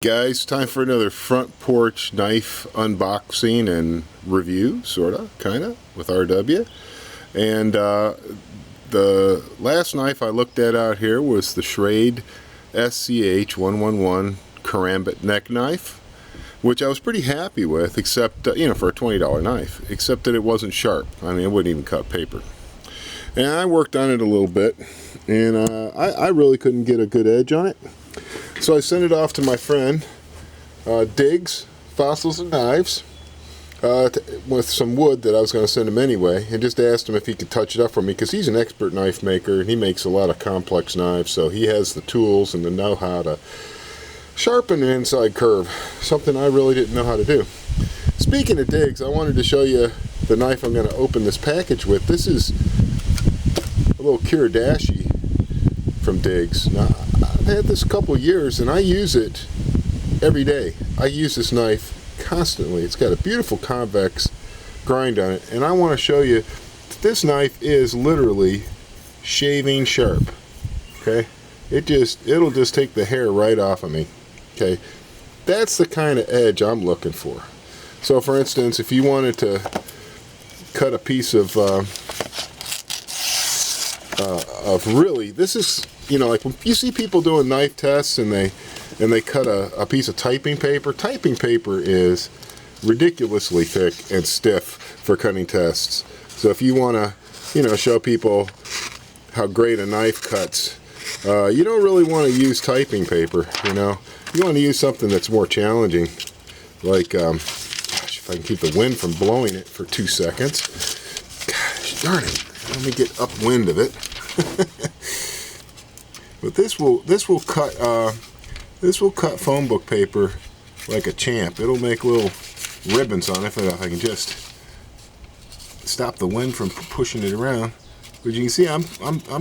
Guys, time for another front porch knife unboxing and review, sorta, kinda, with RW. And the last knife I looked at out here was the Schrade SCH-111 Karambit neck knife, which I was pretty happy with, except, for a $20 knife, except that it wasn't sharp. I mean, it wouldn't even cut paper. And I worked on it a little bit, and I really couldn't get a good edge on it. So I sent it off to my friend, Diggs, Fossils and Knives, with some wood that I was going to send him anyway, and just asked him if he could touch it up for me, because he's an expert knife maker, and he makes a lot of complex knives, so he has the tools and the know-how to sharpen an inside curve, something I really didn't know how to do. Speaking of Diggs, I wanted to show you the knife I'm going to open this package with. This is a little Kiradashi from Diggs. Now, I've had this a couple years and I use it every day. I use this knife constantly. It's got a beautiful convex grind on it, and I want to show you that this knife is literally shaving sharp. Okay, it'll just take the hair right off of me. Okay, that's the kind of edge I'm looking for. So for instance, if you wanted to cut a piece of really, this is, like when you see people doing knife tests and they cut a piece of typing paper. Typing paper is ridiculously thick and stiff for cutting tests. So if you want to, show people how great a knife cuts, you don't really want to use typing paper. You want to use something that's more challenging, like gosh, if I can keep the wind from blowing it for 2 seconds. Gosh darn it! Let me get upwind of it. But this will cut phone book paper like a champ. It'll make little ribbons on it if I can just stop the wind from pushing it around. But you can see I'm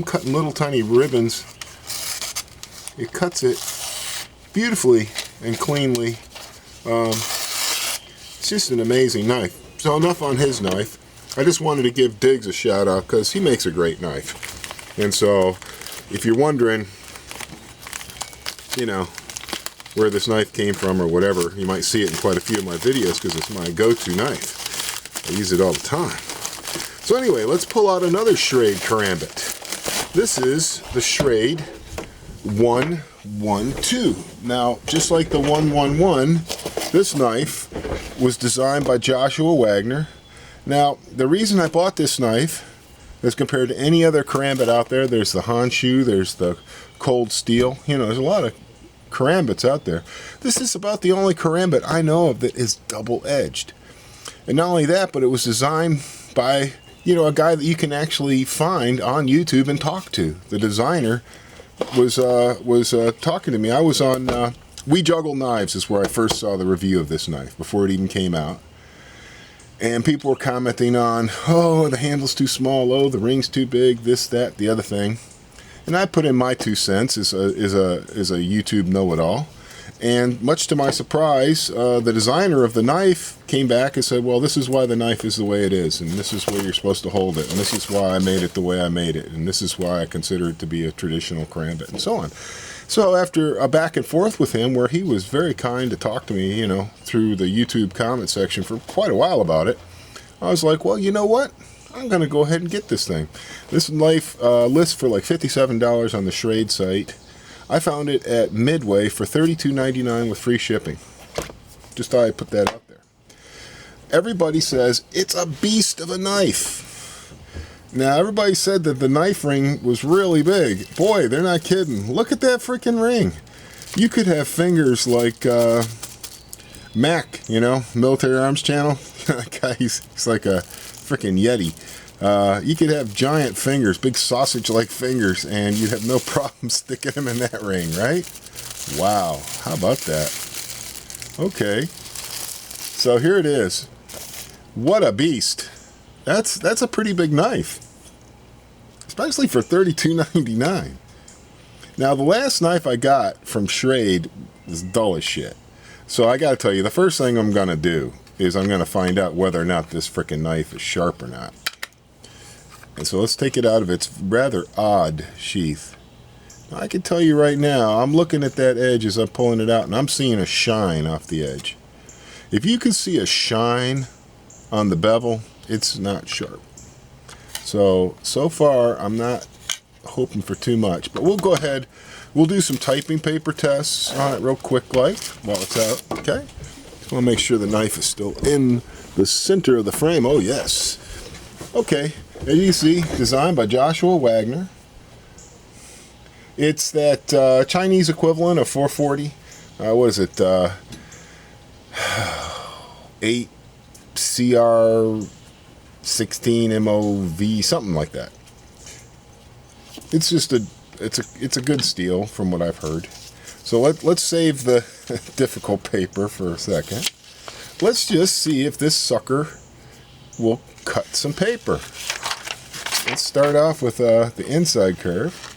cutting little tiny ribbons. It cuts it beautifully and cleanly. It's just an amazing knife. So enough on his knife. I just wanted to give Diggs a shout out because he makes a great knife. And so if you're wondering, where this knife came from or whatever, you might see it in quite a few of my videos because it's my go-to knife. I use it all the time. So anyway, let's pull out another Schrade Karambit. This is the Schrade 112. Now, just like the 111, this knife was designed by Joshua Wagner. Now, the reason I bought this knife, as compared to any other Karambit out there, there's the Honshu, there's the Cold Steel, there's a lot of Karambits out there. This is about the only Karambit I know of that is double-edged. And not only that, but it was designed by, a guy that you can actually find on YouTube and talk to. The designer was talking to me. I was on We Juggle Knives is where I first saw the review of this knife, before it even came out. And people were commenting on, oh, the handle's too small, oh, the ring's too big, this, that, the other thing. And I put in my 2 cents as a YouTube know-it-all. And much to my surprise, the designer of the knife came back and said, well, this is why the knife is the way it is, and this is where you're supposed to hold it, and this is why I made it the way I made it, and this is why I consider it to be a traditional Karambit, and so on. So after a back and forth with him, where he was very kind to talk to me, through the YouTube comment section for quite a while about it, I was like, well, you know what? I'm going to go ahead and get this thing. This knife lists for like $57 on the Schrade site. I found it at Midway for $32.99 with free shipping. Just thought I'd put that out there. Everybody says it's a beast of a knife. Now, everybody said that the knife ring was really big. Boy, they're not kidding. Look at that freaking ring. You could have fingers like Mac, Military Arms Channel. That guy, he's like a freaking Yeti. You could have giant fingers, big sausage-like fingers, and you'd have no problem sticking them in that ring, right? Wow, how about that? Okay, so here it is. What a beast. That's a pretty big knife, especially for $32.99. Now, the last knife I got from Schrade was dull as shit. So I gotta tell you, the first thing I'm gonna do is I'm gonna find out whether or not this frickin' knife is sharp or not. And so let's take it out of its rather odd sheath. I can tell you right now, I'm looking at that edge as I'm pulling it out, and I'm seeing a shine off the edge. If you can see a shine on the bevel, it's not sharp. So far, I'm not hoping for too much, but we'll go ahead. We'll do some typing paper tests on it real quick, like, while it's out, okay? Just want to make sure the knife is still in the center of the frame. Oh, yes. Okay, as you see, designed by Joshua Wagner. It's that Chinese equivalent of 440. What is it? 8 CR 16 MOV, something like that. It's just it's a good steel from what I've heard. So let's save the difficult paper for a second. Let's just see if this sucker will cut some paper. Let's start off with the inside curve.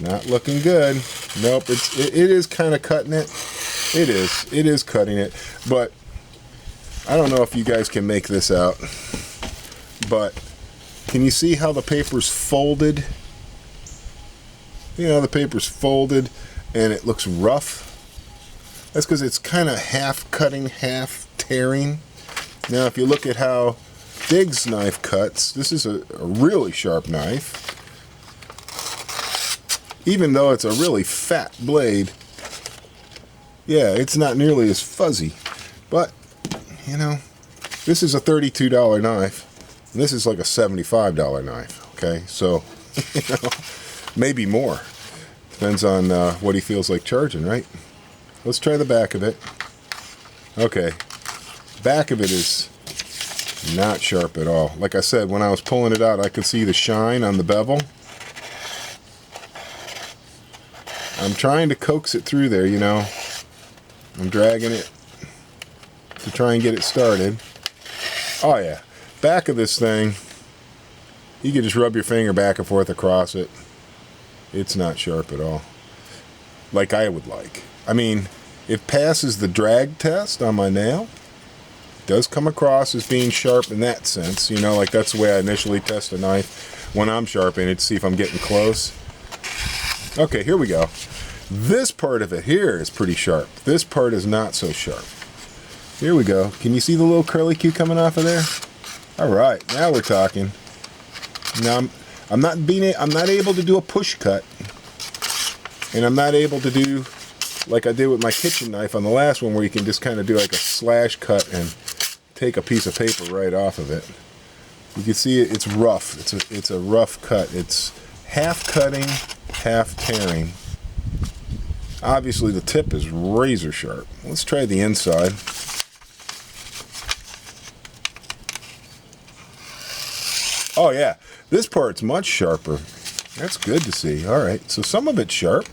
Not looking good. Nope, it is kind of cutting it. It is cutting it, but I don't know if you guys can make this out, but can you see how the paper's folded? You know, the paper's folded and it looks rough. That's because it's kind of half cutting, half tearing. Now, if you look at how Dig's knife cuts, this is a really sharp knife. Even though it's a really fat blade, yeah, it's not nearly as fuzzy. But, you know, this is a $32 knife, and this is like a $75 knife, okay? So, you know, maybe more. Depends on what he feels like charging, right? Let's try the back of it. Okay, back of it is not sharp at all. Like I said, when I was pulling it out, I could see the shine on the bevel. I'm trying to coax it through there, you know. I'm dragging it to try and get it started. Oh yeah, back of this thing, you can just rub your finger back and forth across it. It's not sharp at all, like I would like. I mean, it passes the drag test on my nail. It does come across as being sharp in that sense, you know, like that's the way I initially test a knife when I'm sharpening it to see if I'm getting close. Okay, here we go. This part of it here is pretty sharp. This part is not so sharp. Here we go. Can you see the little curly Q coming off of there? All right, now we're talking. Now I'm not able to do a push cut, and I'm not able to do like I did with my kitchen knife on the last one, where you can just kind of do like a slash cut and take a piece of paper right off of it. You can see it's rough. It's a rough cut. It's half cutting, half tearing. Obviously the tip is razor sharp. Let's try the inside. Oh yeah, this part's much sharper. That's good to see. Alright, so some of it's sharp.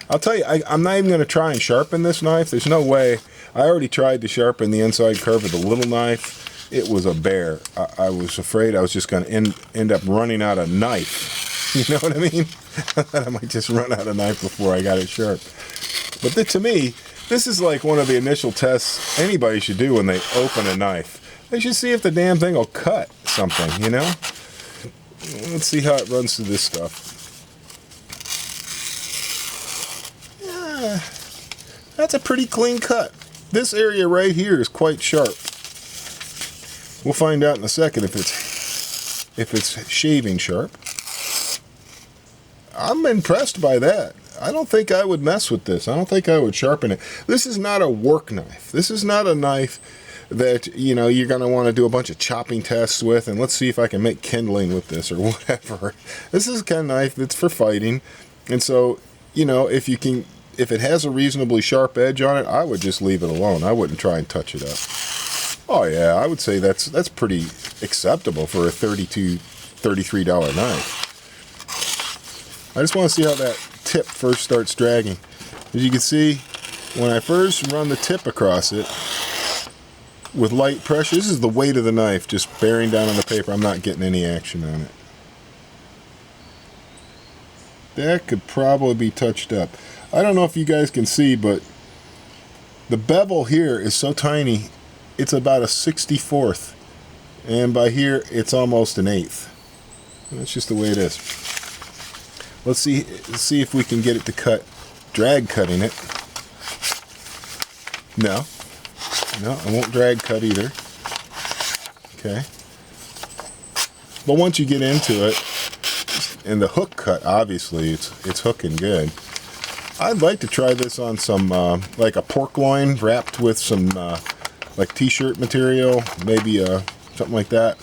I'll tell you, I'm not even going to try and sharpen this knife. There's no way. I already tried to sharpen the inside curve with a little knife. It was a bear. I was afraid I was just going to end up running out of knife. You know what I mean? I might just run out of knife before I got it sharp. But to me, this is like one of the initial tests anybody should do when they open a knife. They should see if the damn thing will cut something, you know? Let's see how it runs through this stuff. Yeah, that's a pretty clean cut. This area right here is quite sharp. We'll find out in a second if it's shaving sharp. I'm impressed by that. I don't think I would mess with this. I don't think I would sharpen it. This is not a work knife. This is not a knife that, you know, you're going to want to do a bunch of chopping tests with, and let's see if I can make kindling with this or whatever. This is the kind of knife that's for fighting. And so, you know, if it has a reasonably sharp edge on it, I would just leave it alone. I wouldn't try and touch it up. Oh yeah, I would say that's pretty acceptable for a $33 knife. I just want to see how that tip first starts dragging. As you can see, when I first run the tip across it with light pressure, this is the weight of the knife just bearing down on the paper. I'm not getting any action on it. That could probably be touched up. I don't know if you guys can see, but the bevel here is so tiny, it's about a 64th and by here it's almost an eighth. That's just the way it is. Let's see if we can get it to cut. Drag cutting it. No, I won't drag cut either. Okay. But once you get into it, and the hook cut, obviously it's hooking good. I'd like to try this on some like a pork loin wrapped with some like t-shirt material, maybe something like that.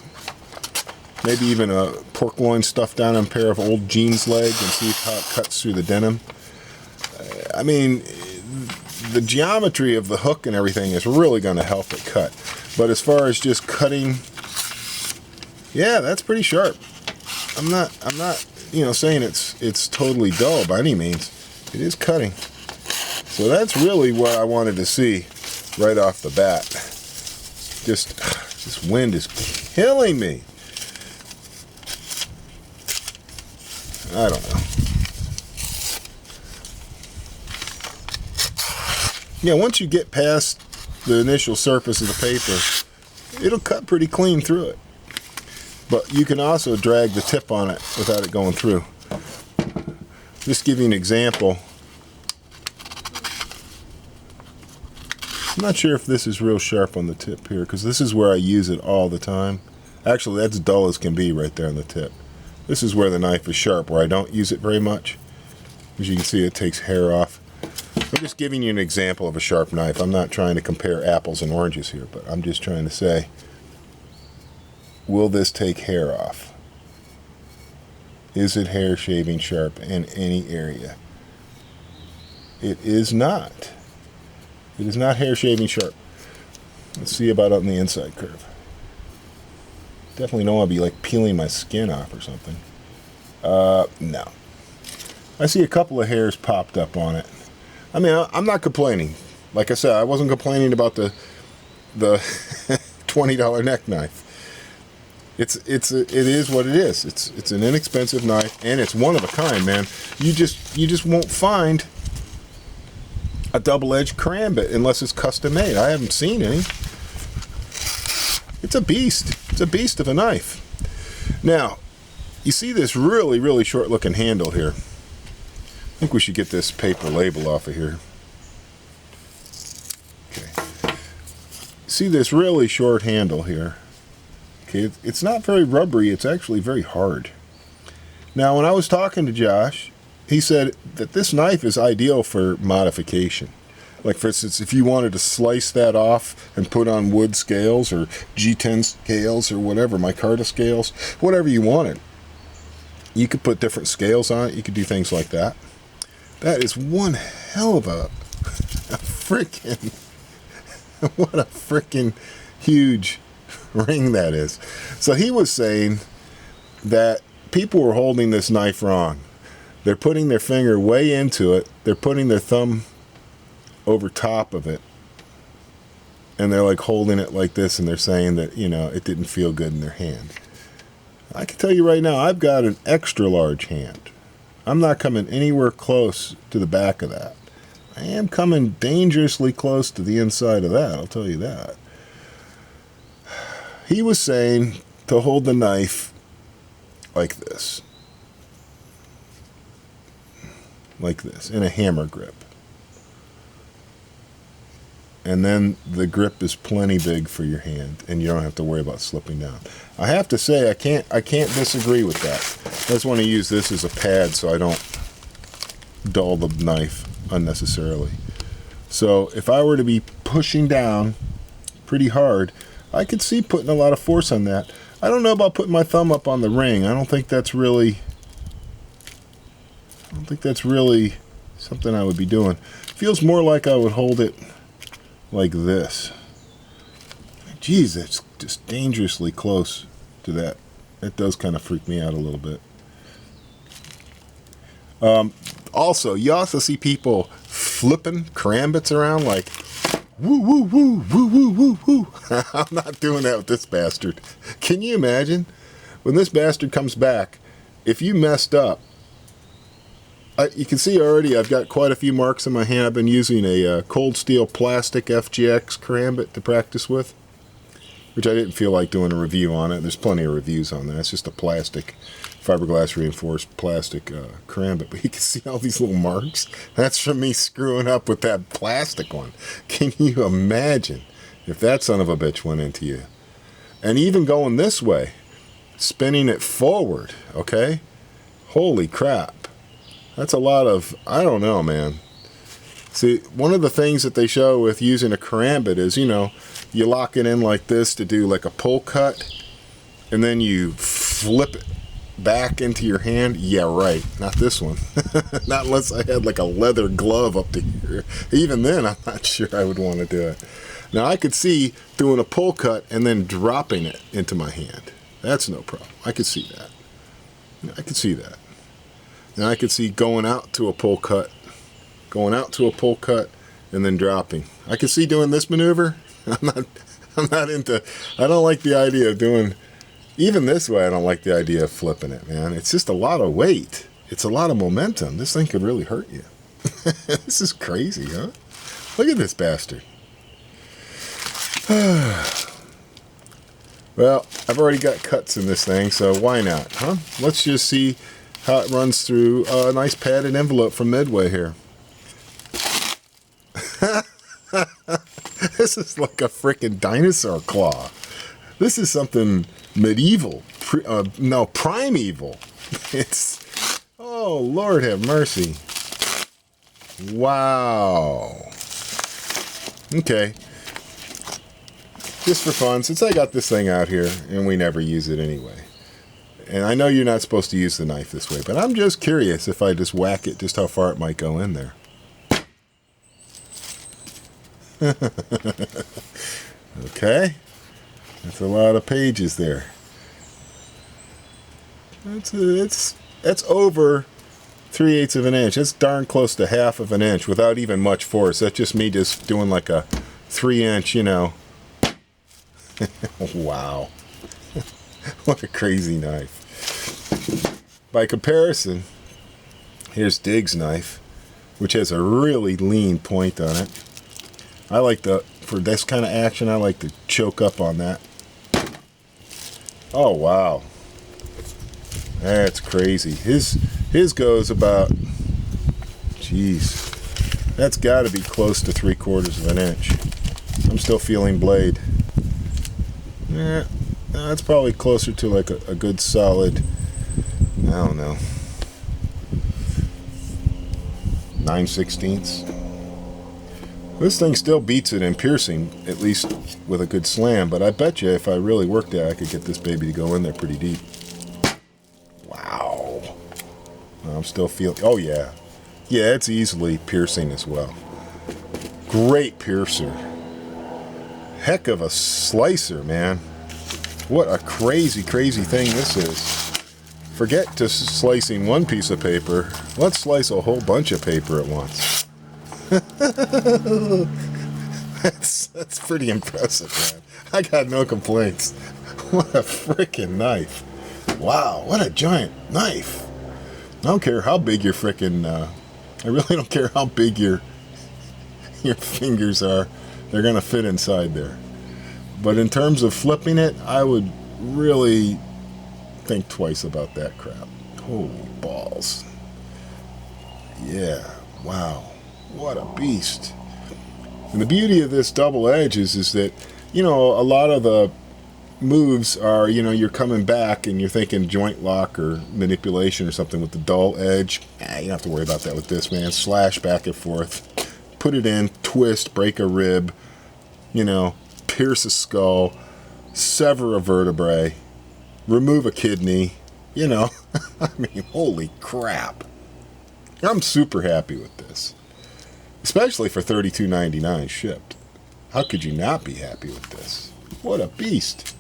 Maybe even a pork loin stuffed down on a pair of old jeans legs and see how it cuts through the denim. I mean, the geometry of the hook and everything is really going to help it cut. But as far as just cutting, yeah, that's pretty sharp. I'm not saying it's totally dull by any means. It is cutting. So that's really what I wanted to see right off the bat. Just this wind is killing me. I don't know. Yeah, once you get past the initial surface of the paper, it'll cut pretty clean through it. But you can also drag the tip on it without it going through. Just give you an example. I'm not sure if this is real sharp on the tip here, because this is where I use it all the time. Actually, that's dull as can be right there on the tip. This is where the knife is sharp, where I don't use it very much. As you can see, it takes hair off. I'm just giving you an example of a sharp knife. I'm not trying to compare apples and oranges here, but I'm just trying to say, will this take hair off? Is it hair shaving sharp in any area? It is not. It is not hair shaving sharp. Let's see about on the inside curve. Definitely don't want to be like peeling my skin off or something. No. I see a couple of hairs popped up on it. I mean, I'm not complaining. Like I said, I wasn't complaining about the $20 neck knife. It is what it is. It's an inexpensive knife, and it's one of a kind, man. You just won't find a double-edged karambit unless it's custom made. I haven't seen any. It's a beast. It's a beast of a knife. Now, you see this really, really short-looking handle here. I think we should get this paper label off of here. Okay. See this really short handle here. Okay, it's not very rubbery, it's actually very hard. Now, when I was talking to Josh, he said that this knife is ideal for modification. Like, for instance, if you wanted to slice that off and put on wood scales or G10 scales or whatever, micarta scales, whatever you wanted. You could put different scales on it. You could do things like that. That is one hell of a freaking, what a freaking huge ring that is. So he was saying that people were holding this knife wrong. They're putting their finger way into it. They're putting their thumb over top of it. And they're like holding it like this, and they're saying that, it didn't feel good in their hand. I can tell you right now, I've got an extra large hand. I'm not coming anywhere close to the back of that. I am coming dangerously close to the inside of that, I'll tell you that. He was saying to hold the knife like this. Like this, in a hammer grip. And then the grip is plenty big for your hand, and you don't have to worry about slipping down. I have to say, I can't disagree with that. I just want to use this as a pad so I don't dull the knife unnecessarily. So if I were to be pushing down pretty hard, I could see putting a lot of force on that. I don't know about putting my thumb up on the ring. I don't think that's really something I would be doing. Feels more like I would hold it like this. Geez, it's just dangerously close to that. It does kind of freak me out a little bit. Also, you also see people flipping karambits around like, woo, woo, woo, woo, woo, woo, woo. I'm not doing that with this bastard. Can you imagine? When this bastard comes back, if you messed up, you can see already I've got quite a few marks in my hand. I've been using a cold steel plastic FGX karambit to practice with. which I didn't feel like doing a review on it. There's plenty of reviews on that. It's just a plastic, fiberglass reinforced plastic Karambit. But you can see all these little marks. That's from me screwing up with that plastic one. Can you imagine if that son of a bitch went into you? And even going this way, spinning it forward, okay? Holy crap. That's a lot of, I don't know, man. See, one of the things that they show with using a Karambit is, you know, you lock it in like this to do like a pull cut, and then you flip it back into your hand. Yeah, right. Not this one. Not unless I had like a leather glove up to here. Even then, I'm not sure I would want to do it. Now, I could see doing a pull cut and then dropping it into my hand. That's no problem. I could see that. I could see that. And I could see going out to a pull cut, and then dropping. I could see doing this maneuver. I'm not into, I don't like the idea of doing, even this way, I don't like the idea of flipping it, man. It's just a lot of weight. It's a lot of momentum. This thing could really hurt you. This is crazy, huh? Look at this bastard. Well, I've already got cuts in this thing, so why not, huh? Let's just see how it runs through a nice padded envelope from Midway here. This is like a frickin' dinosaur claw. This is something medieval. Primeval. It's, oh, Lord have mercy. Wow. Okay. Just for fun, since I got this thing out here, and we never use it anyway. And I know you're not supposed to use the knife this way, but I'm just curious if I just whack it, just how far it might go in there. Okay. That's a lot of pages there. That's over 3/8 of an inch. That's darn close to 1/2 of an inch without even much force. That's just me just doing like a 3-inch, you know. Wow. What a crazy knife. By comparison, here's Dig's knife, which has a really lean point on it. I like for this kind of action, I like to choke up on that. Oh, wow. That's crazy. His goes about, jeez, that's got to be close to 3/4 of an inch. I'm still feeling blade. Yeah, that's probably closer to like a good solid, I don't know, 9/16. This thing still beats it in piercing, at least with a good slam, but I bet you if I really worked it, I could get this baby to go in there pretty deep. Wow. I'm still feeling, oh yeah. Yeah, it's easily piercing as well. Great piercer. Heck of a slicer, man. What a crazy, crazy thing this is. Forget just slicing one piece of paper. Let's slice a whole bunch of paper at once. That's pretty impressive, man. I got no complaints. What a freaking knife. Wow, what a giant knife. I don't care how big your freaking, I really don't care how big your fingers are. They're going to fit inside there. But in terms of flipping it, I would really think twice about that crap. Holy balls. Yeah, wow. What a beast. And the beauty of this double edge is that, you know, a lot of the moves are, you know, you're coming back and you're thinking joint lock or manipulation or something with the dull edge. You don't have to worry about that with this, man. Slash back and forth. Put it in, twist, break a rib, you know, pierce a skull, sever a vertebrae, remove a kidney, you know. I mean, holy crap. I'm super happy with this. Especially for $32.99 shipped. How could you not be happy with this? What a beast.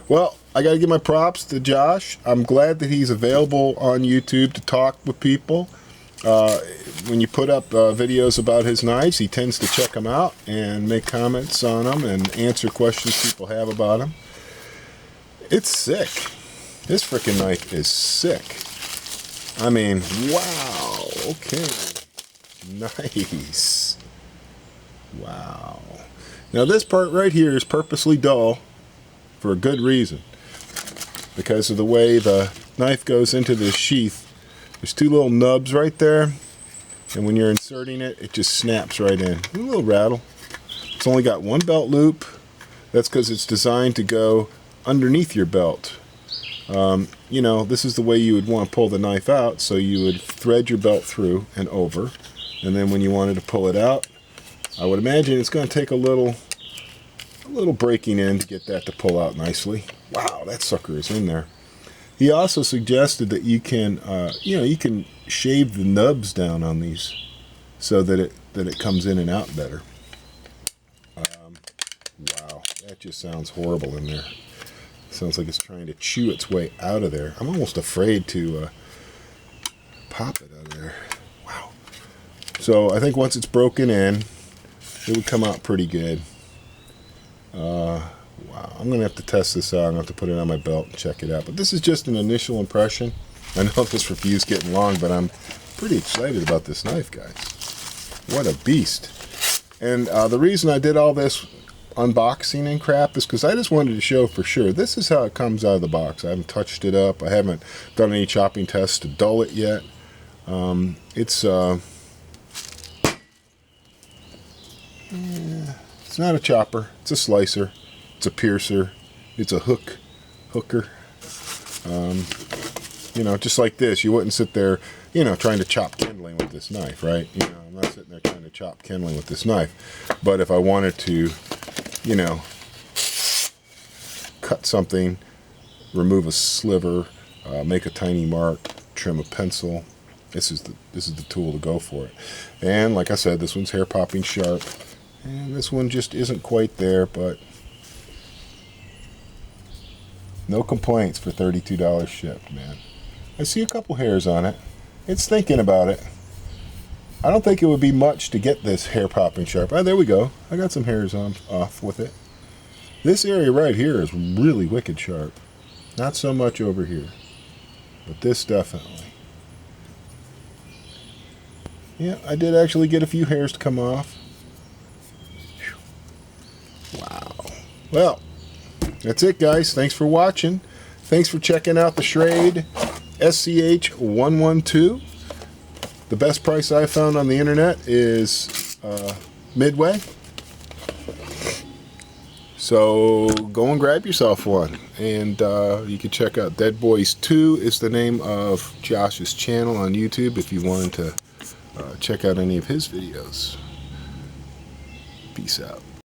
Well, I got to give my props to Josh. I'm glad that he's available on YouTube to talk with people. When you put up videos about his knives, he tends to check them out and make comments on them and answer questions people have about them. It's sick. This freaking knife is sick. I mean, wow. Okay. Nice. Wow. Now this part right here is purposely dull for a good reason. Because of the way the knife goes into this sheath, there's two little nubs right there, and when you're inserting it, it just snaps right in. A little rattle. It's only got one belt loop. That's because it's designed to go underneath your belt. You know, this is the way you would want to pull the knife out, so you would thread your belt through and over, and then when you wanted to pull it out, I would imagine it's going to take a little breaking in to get that to pull out nicely. Wow, that sucker is in there. He also suggested that you can, you can shave the nubs down on these so that it comes in and out better. Wow, that just sounds horrible in there. Sounds like it's trying to chew its way out of there. I'm almost afraid to pop it out of there. Wow. So I think once it's broken in, it would come out pretty good. Wow. I'm going to have to test this out. I'm going to have to put it on my belt and check it out. But this is just an initial impression. I know this review's getting long, but I'm pretty excited about this knife, guys. What a beast. And the reason I did all this unboxing and crap is because I just wanted to show for sure this is how it comes out of the box. I haven't touched it up. I haven't done any chopping tests to dull it yet. It's not a chopper. It's a slicer. It's a piercer. It's a hooker. You know, just like this, you wouldn't sit there, you know, trying to chop kindling with this knife, right? You know, I'm not sitting there trying to chop kindling with this knife. But if I wanted to, you know, cut something, remove a sliver, make a tiny mark, trim a pencil, this is the tool to go for it. And like I said, this one's hair popping sharp, and this one just isn't quite there, but no complaints for $32 shipped, man. I see a couple hairs on it. It's thinking about it. I don't think it would be much to get this hair popping sharp. Oh, there we go. I got some hairs off with it. This area right here is really wicked sharp. Not so much over here, but this definitely. Yeah, I did actually get a few hairs to come off. Whew. Wow. Well, that's it, guys. Thanks for watching. Thanks for checking out the Schrade SCH-112. The best price I found on the internet is Midway. So go and grab yourself one. And you can check out Dead Boys 2 is the name of Josh's channel on YouTube if you wanted to check out any of his videos. Peace out.